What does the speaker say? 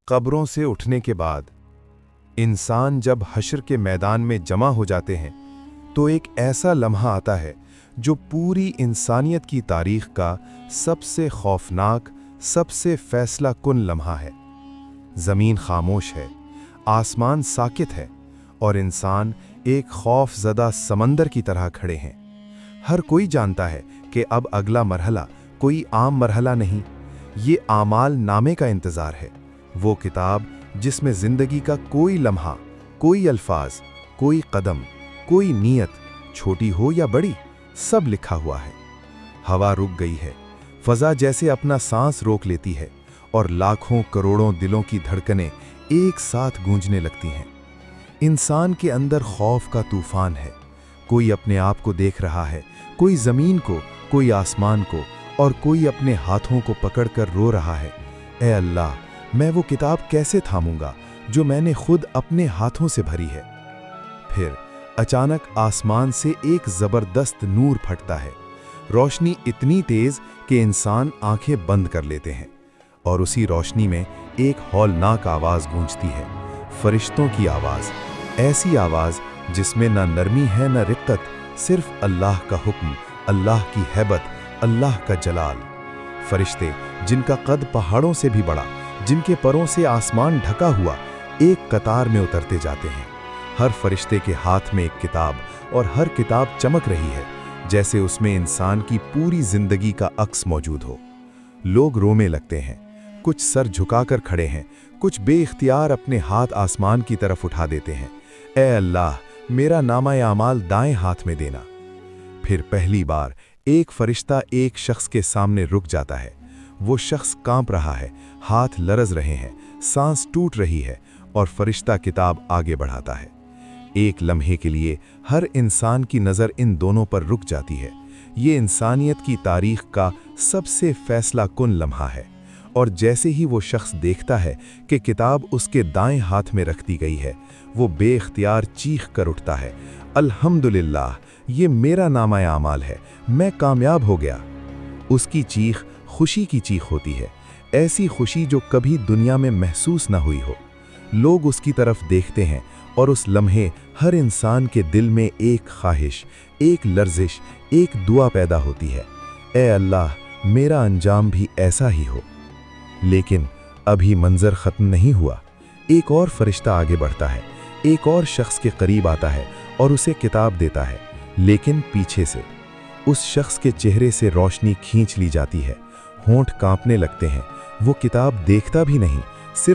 قبروں سے اٹھنے کے بعد انسان جب حشر کے میدان میں جمع ہو جاتے ہیں تو ایک ایسا لمحہ آتا ہے جو پوری انسانیت کی تاریخ کا سب سے خوفناک، سب سے فیصلہ کن لمحہ ہے۔ زمین خاموش ہے، آسمان ساکت ہے اور انسان ایک خوف زدہ سمندر کی طرح کھڑے ہیں۔ ہر کوئی جانتا ہے کہ اب اگلا مرحلہ کوئی عام مرحلہ نہیں، یہ اعمال نامے کا انتظار ہے، وہ کتاب جس میں زندگی کا کوئی لمحہ، کوئی الفاظ، کوئی قدم، کوئی نیت، چھوٹی ہو یا بڑی، سب لکھا ہوا ہے۔ ہوا رک گئی ہے، فضا جیسے اپنا سانس روک لیتی ہے اور لاکھوں کروڑوں دلوں کی دھڑکنیں ایک ساتھ گونجنے لگتی ہیں۔ انسان کے اندر خوف کا طوفان ہے، کوئی اپنے آپ کو دیکھ رہا ہے، کوئی زمین کو، کوئی آسمان کو، اور کوئی اپنے ہاتھوں کو پکڑ کر رو رہا ہے، اے اللہ، میں وہ کتاب کیسے تھاموں گا جو میں نے خود اپنے ہاتھوں سے بھری ہے؟ پھر اچانک آسمان سے ایک زبردست نور پھٹتا ہے، روشنی اتنی تیز کہ انسان آنکھیں بند کر لیتے ہیں، اور اسی روشنی میں ایک ہولناک آواز گونجتی ہے، فرشتوں کی آواز، ایسی آواز جس میں نہ نرمی ہے نہ رقت، صرف اللہ کا حکم، اللہ کی ہیبت، اللہ کا جلال۔ فرشتے جن کا قد پہاڑوں سے بھی بڑا، جن کے پروں سے آسمان ڈھکا ہوا، ایک قطار میں اترتے جاتے ہیں۔ ہر فرشتے کے ہاتھ میں ایک کتاب، اور ہر کتاب چمک رہی ہے جیسے اس میں انسان کی پوری زندگی کا عکس موجود ہو۔ لوگ رونے لگتے ہیں، کچھ سر جھکا کر کھڑے ہیں، کچھ بے اختیار اپنے ہاتھ آسمان کی طرف اٹھا دیتے ہیں، اے اللہ، میرا نامہ اعمال دائیں ہاتھ میں دینا۔ پھر پہلی بار ایک فرشتہ ایک شخص کے سامنے رک جاتا ہے، وہ شخص کانپ رہا ہے، ہاتھ لرز رہے ہیں، سانس ٹوٹ رہی ہے، اور فرشتہ کتاب آگے بڑھاتا ہے۔ ایک لمحے کے لیے ہر انسان کی نظر ان دونوں پر رک جاتی ہے۔ یہ انسانیت کی تاریخ کا سب سے فیصلہ کن لمحہ ہے، اور جیسے ہی وہ شخص دیکھتا ہے کہ کتاب اس کے دائیں ہاتھ میں رکھ دی گئی ہے، وہ بے اختیار چیخ کر اٹھتا ہے، الحمدللہ، یہ میرا نامہ اعمال ہے، میں کامیاب ہو گیا۔ اس کی چیخ خوشی کی چیخ ہوتی ہے، ایسی خوشی جو کبھی دنیا میں محسوس نہ ہوئی ہو۔ لوگ اس کی طرف دیکھتے ہیں، اور اس لمحے ہر انسان کے دل میں ایک خواہش، ایک لرزش، ایک دعا پیدا ہوتی ہے، اے اللہ، میرا انجام بھی ایسا ہی ہو۔ لیکن ابھی منظر ختم نہیں ہوا، ایک اور فرشتہ آگے بڑھتا ہے، ایک اور شخص کے قریب آتا ہے اور اسے کتاب دیتا ہے، لیکن پیچھے سے۔ اس شخص کے چہرے سے روشنی کھینچ لی جاتی ہے، ہونٹ کانپنے لگتے ہیں، وہ کتاب دیکھتا بھی نہیں،